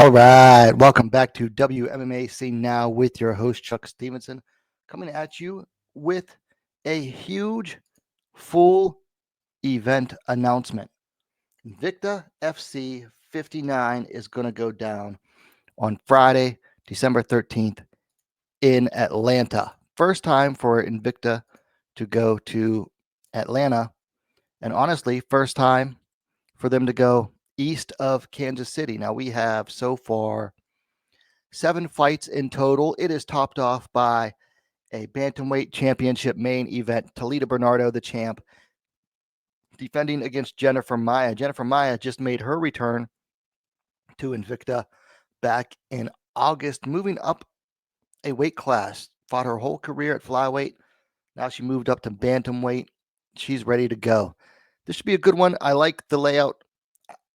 All right, welcome back to WMMA Scene Now with your host, Chuck Stevenson, coming at you with a huge full event announcement. Invicta FC 59 is going to go down on Friday, December 13th in Atlanta. First time for Invicta to go to Atlanta, and honestly, first time for them to go east of Kansas City. Now, we have so far 7 fights in total. It is topped off by a Bantamweight Championship main event. Talita Bernardo, the champ, defending against Jennifer Maia. Jennifer Maia just made her return to Invicta back in August, moving up a weight class. Fought her whole career at Flyweight. Now she moved up to Bantamweight. She's ready to go. This should be a good one. I like the layout.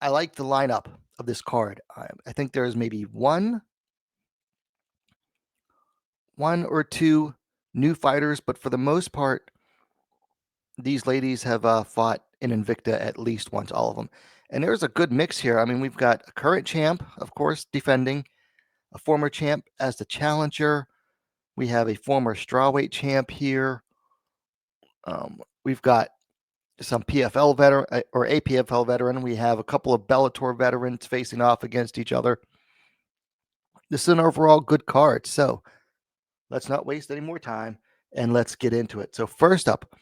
I like the lineup of this card. I think there's maybe one or two new fighters, but for the most part, these ladies have fought in Invicta at least once, all of them. And there's a good mix here. I mean, we've got a current champ, of course, defending, a former champ as the challenger. We have a former strawweight champ here. We've got some PFL veteran or a PFL veteran. We have a couple of Bellator veterans facing off against each other. This is an overall good card. So let's not waste any more time and let's get into it. So first up,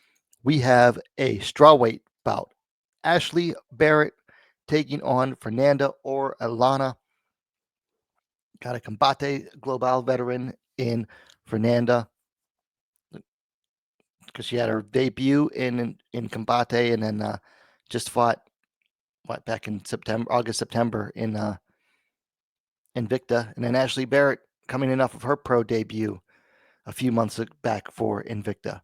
we have a strawweight bout. Ashley Barrett taking on Fernanda Orellana. Got a Combate Global veteran in Fernanda because she had her debut in Combate and then just fought back in August, September in Invicta. And then Ashley Barrett coming in off of her pro debut a few months back for Invicta.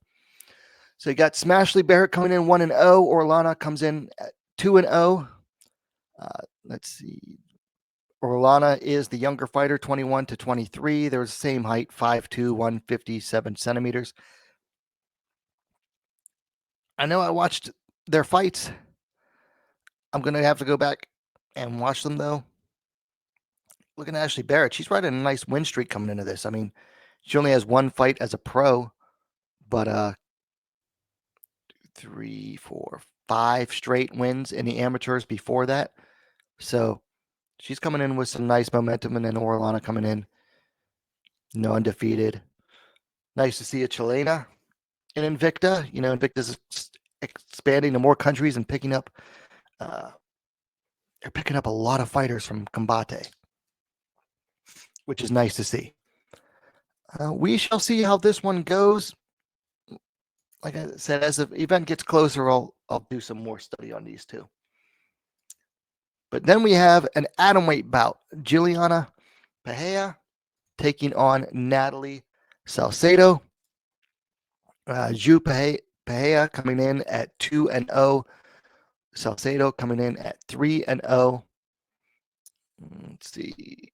So you got Smashley Barrett coming in 1-0. Orellana comes in at 2-0. Let's see. Orellana is the younger fighter, 21 to 23. They're the same height, 5'2", 157 centimeters. I know I watched their fights. I'm going to have to go back and watch them, though. Looking at Ashley Barrett, she's riding a nice win streak coming into this. I mean, she only has one fight as a pro, but 3, 4, 5 straight wins in the amateurs before that. So she's coming in with some nice momentum, and then Orellana coming in, undefeated. Nice to see a Chilena in Invicta. Invicta's expanding to more countries and picking up a lot of fighters from Combate, which is nice to see. We shall see how this one goes. Like I said, as the event gets closer, I'll do some more study on these two. But then we have an atomweight bout. Giulliany Perêa taking on Natalie Salcedo. Perêa coming in at 2-0. Salcedo coming in at 3-0. Let's see.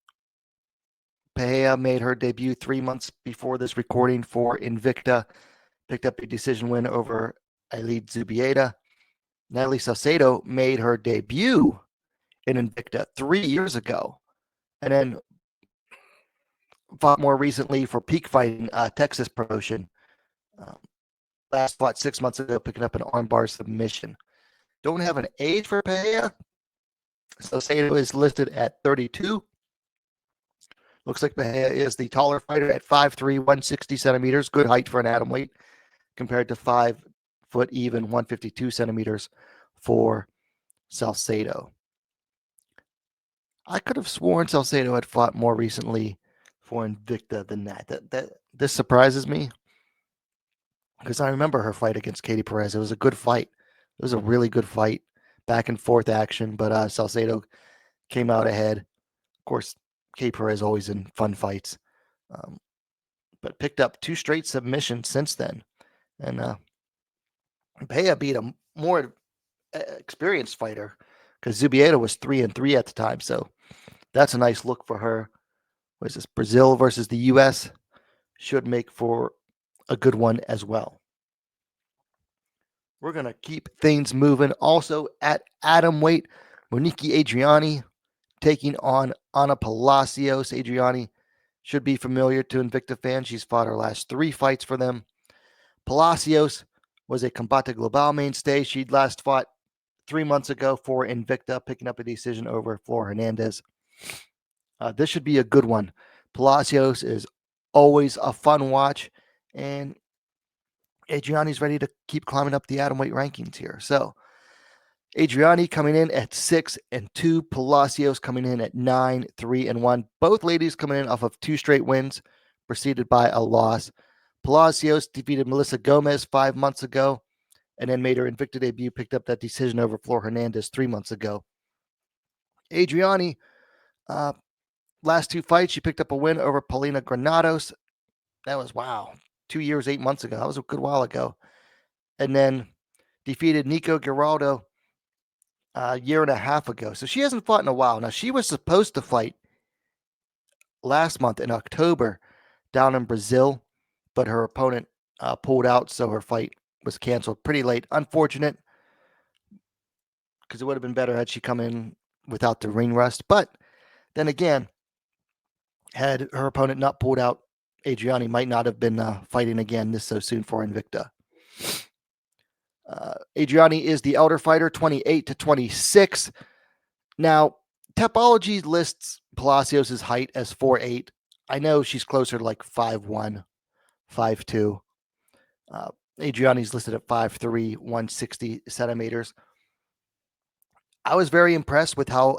Perêa made her debut 3 months before this recording for Invicta. Picked up a decision win over Elite Zubieta. Natalie Salcedo made her debut in Invicta 3 years ago, and then fought more recently for Peak Fighting, Texas promotion. Last fought 6 months ago, picking up an armbar submission. Don't have an age for Perêa. Salcedo is listed at 32. Looks like Perêa is the taller fighter at 5'3", 160 centimeters. Good height for an atomweight compared to 5 foot even, 152 centimeters for Salcedo. I could have sworn Salcedo had fought more recently for Invicta than that. This surprises me because I remember her fight against Katie Perez. It was a good fight. It was a really good fight, back and forth action, but Salcedo came out ahead. Of course, Katie Perez always in fun fights, but picked up 2 straight submissions since then. And Perêa beat a more experienced fighter because Zubieta was 3-3 at the time. So that's a nice look for her. What is this? Brazil versus the U.S. should make for a good one as well. We're going to keep things moving. Also at atomweight, Monique Adriane taking on Ana Palacios. Adriane should be familiar to Invicta fans. She's fought her last 3 fights for them. Palacios was a Combate Global mainstay. She'd last fought 3 months ago for Invicta, picking up a decision over Flor Hernandez. This should be a good one. Palacios is always a fun watch, and Adriane's ready to keep climbing up the Atomweight rankings here. So Adriane coming in at 6-2, Palacios coming in at 9-3-1. Both ladies coming in off of 2 straight wins, preceded by a loss. Palacios defeated Melissa Gomez 5 months ago, and then made her Invicta debut, picked up that decision over Flor Hernandez 3 months ago. Adriane, last 2 fights, she picked up a win over Paulina Granados. That was, 2 years, 8 months ago. That was a good while ago. And then defeated Nico Giraldo a year and a half ago. So she hasn't fought in a while. Now, she was supposed to fight last month in October down in Brazil, but her opponent pulled out, so her fight was canceled pretty late. Unfortunate, because it would have been better had she come in without the ring rust. But then again, had her opponent not pulled out, Adriane might not have been fighting again this so soon for Invicta. Adriane is the elder fighter, 28-26. Now, Tapology lists Palacios' height as 4'8". I know she's closer to like 5'1", 5'2". Adriane's listed at 5'3", 160 centimeters. I was very impressed with how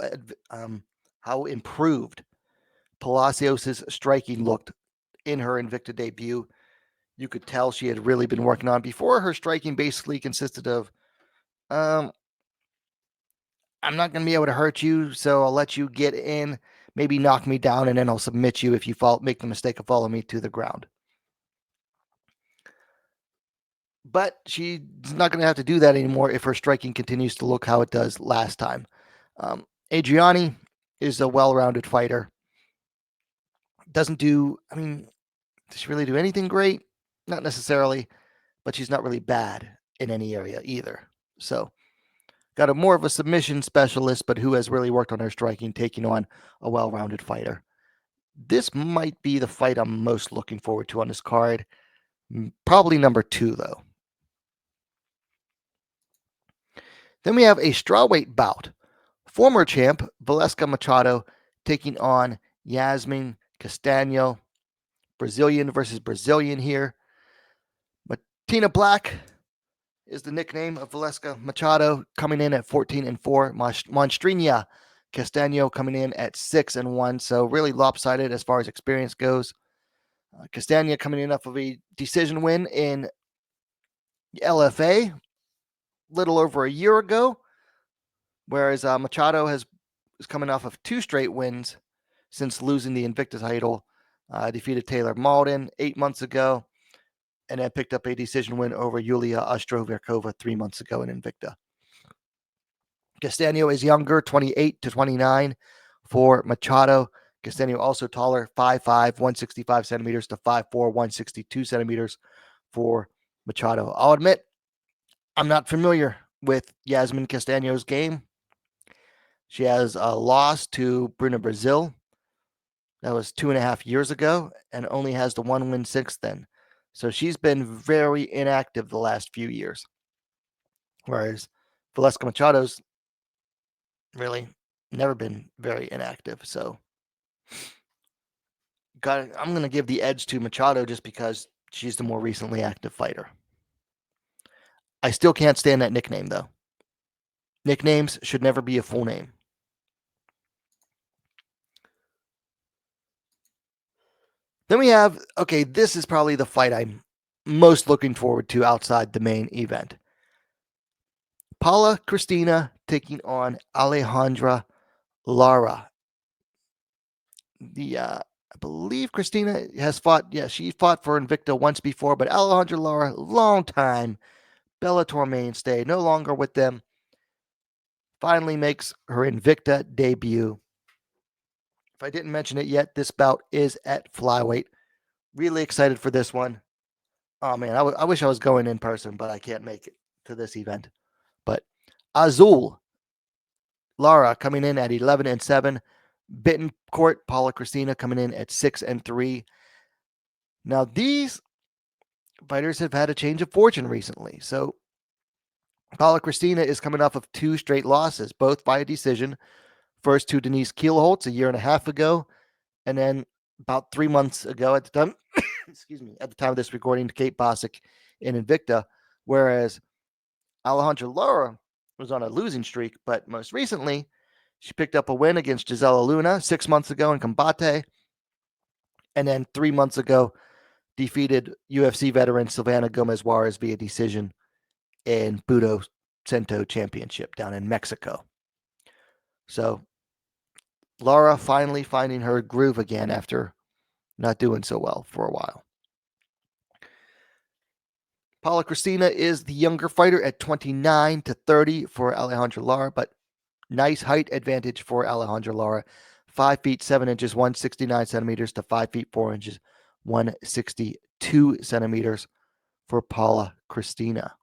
improved Palacios' striking looked in her Invicta debut. You could tell she had really been working on. Before, her striking basically consisted of, I'm not going to be able to hurt you, so I'll let you get in, maybe knock me down, and then I'll submit you if you make the mistake of following me to the ground. But she's not going to have to do that anymore if her striking continues to look how it does last time. Adriane is a well-rounded fighter. Does she really do anything great? Not necessarily, but she's not really bad in any area either. So, got more of a submission specialist, but who has really worked on her striking, taking on a well-rounded fighter. This might be the fight I'm most looking forward to on this card. Probably number 2, though. Then we have a strawweight bout. Former champ Valesca Machado taking on Yasmin Castanho. Brazilian versus Brazilian here. Tina Black is the nickname of Valesca Machado, coming in at 14-4. Monstrinha Castanho coming in at 6-1. So really lopsided as far as experience goes. Castanho coming in off of a decision win in LFA little over a year ago, whereas Machado is coming off of 2 straight wins since losing the Invicta title. Defeated Taylor Malden 8 months ago, and then picked up a decision win over Yulia Ostroverkova 3 months ago in Invicta. Castanho is younger, 28-29 for Machado. Castanho also taller, 5'5", 165 centimeters to 5'4", 162 centimeters for Machado. I'll admit, I'm not familiar with Yasmin Castanho's game. She has a loss to Bruna Brazil. That was 2.5 years ago, and only has the 1 win since then. So she's been very inactive the last few years. Whereas Valesca Machado's really never been very inactive. So I'm going to give the edge to Machado just because she's the more recently active fighter. I still can't stand that nickname, though. Nicknames should never be a full name. Then we have, this is probably the fight I'm most looking forward to outside the main event. Paula Cristina taking on Alejandra Lara. I believe Cristina has fought, she fought for Invicta once before, but Alejandra Lara, long time Bellator mainstay, no longer with them, finally makes her Invicta debut. If I didn't mention it yet, this bout is at Flyweight. Really excited for this one. Oh man, I wish I was going in person, but I can't make it to this event. But Azul Lara coming in at 11-7 Bittencourt, Paula Christina coming in at 6-3. Now, these fighters have had a change of fortune recently. So, Paula Christina is coming off of 2 straight losses, both by a decision. First to Denise Kielholtz a year and a half ago, and then about 3 months ago at the time, at the time of this recording, to Kate Bosick in Invicta, whereas Alejandra Lara was on a losing streak, but most recently, she picked up a win against Gisela Luna 6 months ago in Combate, and then 3 months ago, defeated UFC veteran Silvana Gomez Juarez via decision in Budo Cento Championship down in Mexico. So, Lara finally finding her groove again after not doing so well for a while. Paula Christina is the younger fighter at 29-30 for Alejandra Lara, but nice height advantage for Alejandra Lara. 5 feet 7 inches, 169 centimeters to 5 feet 4 inches, 162 centimeters for Paula Christina.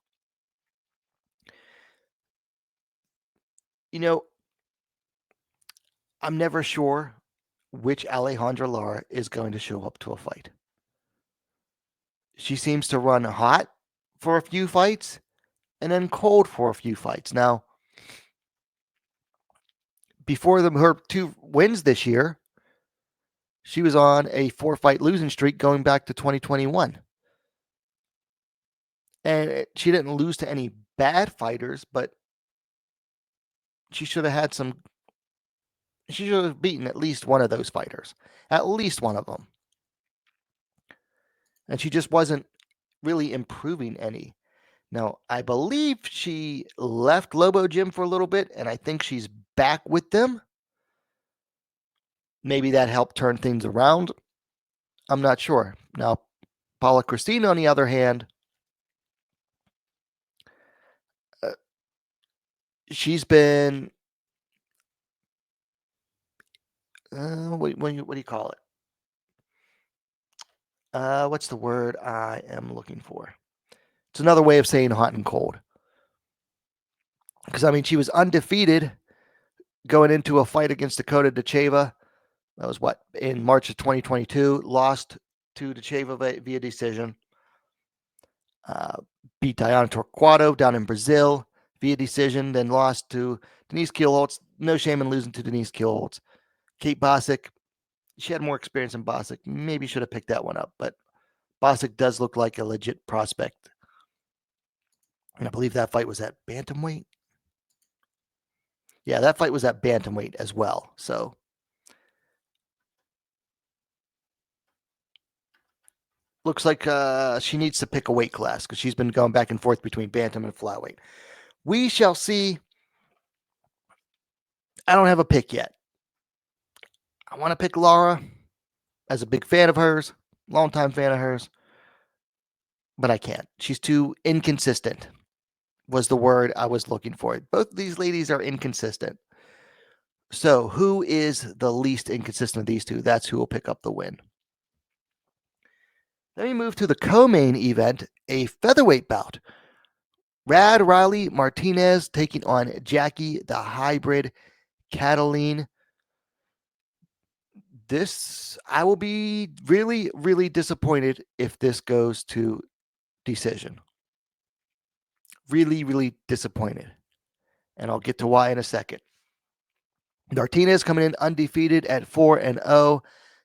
You know, I'm never sure which Alejandra Lara is going to show up to a fight. She seems to run hot for a few fights and then cold for a few fights. Now, before her 2 wins this year, she was on a 4-fight losing streak going back to 2021. And she didn't lose to any bad fighters, but she should have beaten at least one of those fighters. At least one of them. And she just wasn't really improving any. Now, I believe she left Lobo Gym for a little bit, and I think she's back with them. Maybe that helped turn things around. I'm not sure. Now, Paula Christina, on the other hand, she's been, what do you call it? What's the word I am looking for? It's another way of saying hot and cold. Because, I mean, she was undefeated going into a fight against Dakota Dacheva. That was in March of 2022. Lost to Dacheva via decision. Beat Diana Torquato down in Brazil via decision. Then lost to Denise Kielholtz. No shame in losing to Denise Kielholtz. Kate Bosick, she had more experience than Bosick. Maybe should have picked that one up. But Bosick does look like a legit prospect. And I believe that fight was at Bantamweight. Yeah, that fight was at Bantamweight as well. So, looks like she needs to pick a weight class because she's been going back and forth between Bantam and Flyweight. We shall see. I don't have a pick yet. I want to pick Lara as a big fan of hers, longtime fan of hers, but I can't. She's too inconsistent was the word I was looking for. Both of these ladies are inconsistent. So who is the least inconsistent of these two? That's who will pick up the win. Then we move to the co-main event, a featherweight bout. Rad Riley Martinez taking on Jackie the Hybrid Cataline. I will be really, really disappointed if this goes to decision. Really, really disappointed. And I'll get to why in a second. Martinez coming in undefeated at 4-0.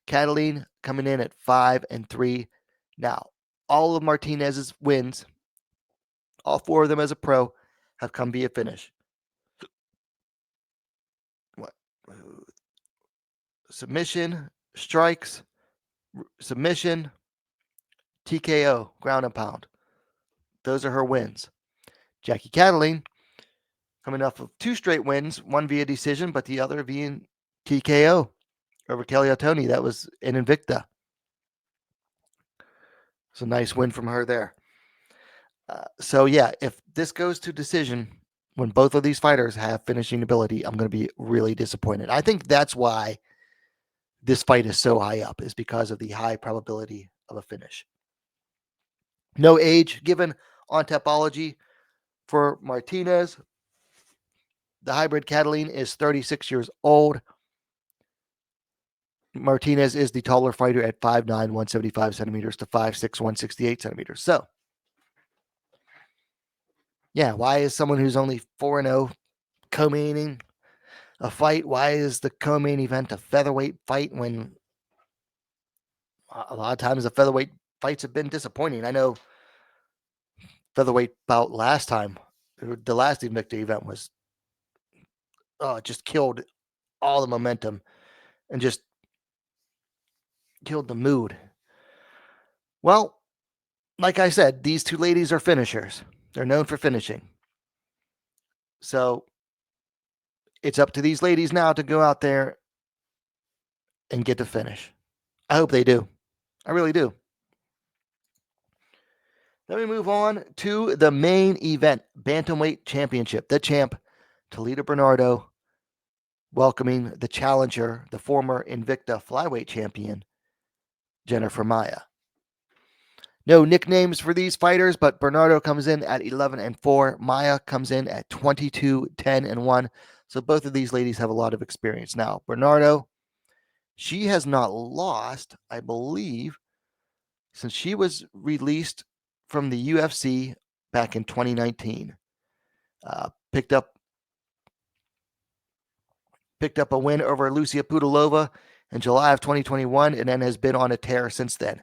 Cataline coming in at 5-3. Now, all of Martinez's wins, all 4 of them as a pro, have come via finish. Submission, strikes, submission, TKO, ground and pound. Those are her wins. Jackie Cataline coming off of 2 straight wins, one via decision, but the other via TKO over Kelly Ottoni. That was in Invicta. It's a nice win from her there. So, yeah, if this goes to decision, when both of these fighters have finishing ability, I'm going to be really disappointed. I think that's why this fight is so high up, is because of the high probability of a finish. No age given on Tapology for Martinez. The Hybrid Cataline is 36 years old. Martinez is the taller fighter at 5'9", 175 centimeters to 5'6", 168 centimeters. So, yeah, why is someone who's only 4-0 co-maining a fight? Why is the co-main event a featherweight fight when a lot of times the featherweight fights have been disappointing? I know featherweight bout last time, the last Invicta event was, it just killed all the momentum and just killed the mood. Well, like I said, these two ladies are finishers. They're known for finishing. So it's up to these ladies now to go out there and get the finish. I hope they do. I really do. Then we move on to the main event, Bantamweight Championship. The champ, Talita Bernardo, welcoming the challenger, the former Invicta Flyweight champion, Jennifer Maia. No nicknames for these fighters, but Bernardo comes in at 11-4. Maia comes in at 22-10-1. So both of these ladies have a lot of experience. Now, Bernardo, she has not lost, I believe, since she was released from the UFC back in 2019. Picked up a win over Lucia Pudilova in July of 2021, and then has been on a tear since then.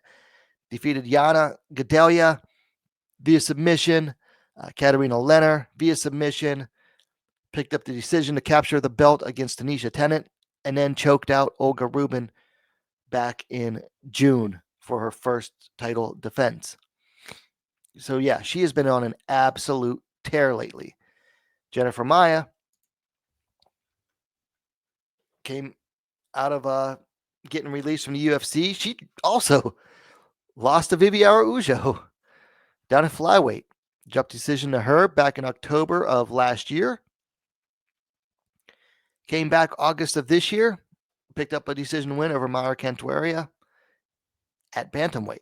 Defeated Yana Gadelia via submission, Katarina Lenner via submission, picked up the decision to capture the belt against Tanisha Tennant, and then choked out Olga Rubin back in June for her first title defense. So yeah, she has been on an absolute tear lately. Jennifer Maia came out of getting released from the UFC. She also lost to Viviara Ujo down at Flyweight. Jump decision to her back in October of last year. Came back August of this year. Picked up a decision win over Mara Cantuaria at Bantamweight.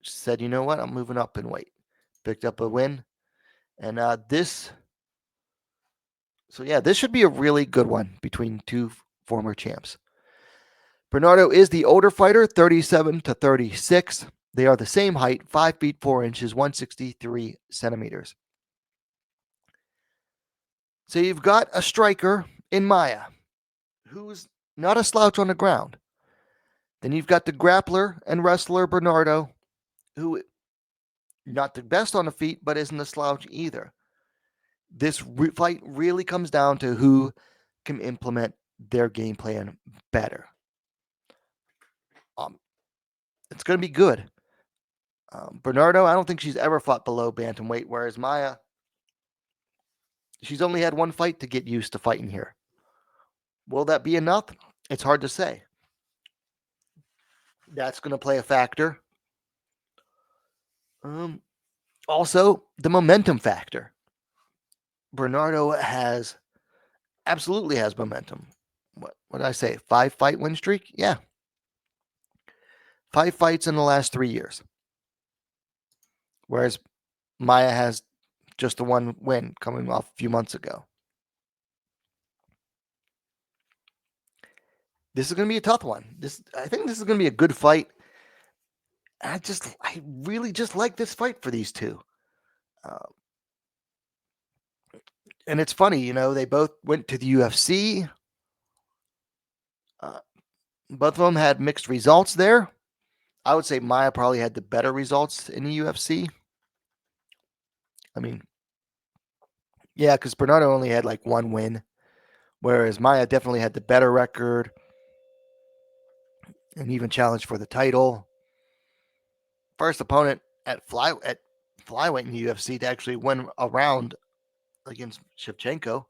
She said, you know what? I'm moving up in weight. Picked up a win. And this should be a really good one between two former champs. Bernardo is the older fighter, 37-36. They are the same height, 5 feet 4 inches, 163 centimeters. So you've got a striker in Maia, who's not a slouch on the ground. Then you've got the grappler and wrestler Bernardo, who not the best on the feet, but isn't a slouch either. This fight really comes down to who can implement their game plan better. It's going to be good. Bernardo, I don't think she's ever fought below bantamweight, whereas Maia, she's only had one fight to get used to fighting here. Will that be enough? It's hard to say. That's going to play a factor. Also, the momentum factor. Bernardo absolutely has momentum. What did I say? 5-fight win streak? Yeah. 5 fights in the last 3 years. Whereas Maia has just the one win coming off a few months ago. This is going to be a tough one. I think this is going to be a good fight. I really just like this fight for these two. And it's funny, they both went to the UFC. Both of them had mixed results there. I would say Maia probably had the better results in the UFC. I mean, yeah, because Bernardo only had like one win, whereas Maia definitely had the better record and even challenged for the title. First opponent at flyweight in the UFC to actually win a round against Shevchenko.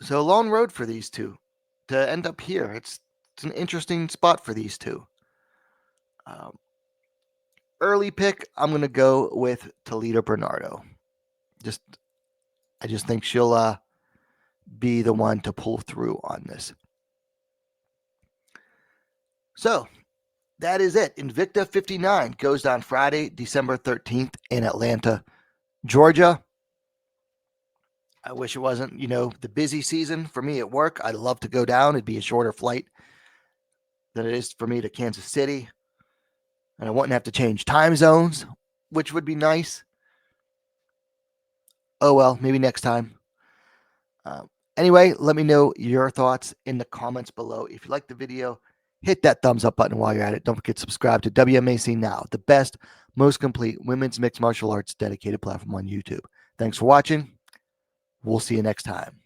So a long road for these two to end up here. It's an interesting spot for these two. Early pick, I'm going to go with Talita Bernardo. I just think she'll be the one to pull through on this. So that is it. Invicta 59 goes down Friday, December 13th in Atlanta, Georgia. I wish it wasn't, the busy season for me at work. I'd love to go down. It'd be a shorter flight than it is for me to Kansas City. And I wouldn't have to change time zones, which would be nice. Oh, well, maybe next time. Anyway, let me know your thoughts in the comments below. If you like the video, hit that thumbs up button while you're at it. Don't forget to subscribe to WMMA Now, the best, most complete women's mixed martial arts dedicated platform on YouTube. Thanks for watching. We'll see you next time.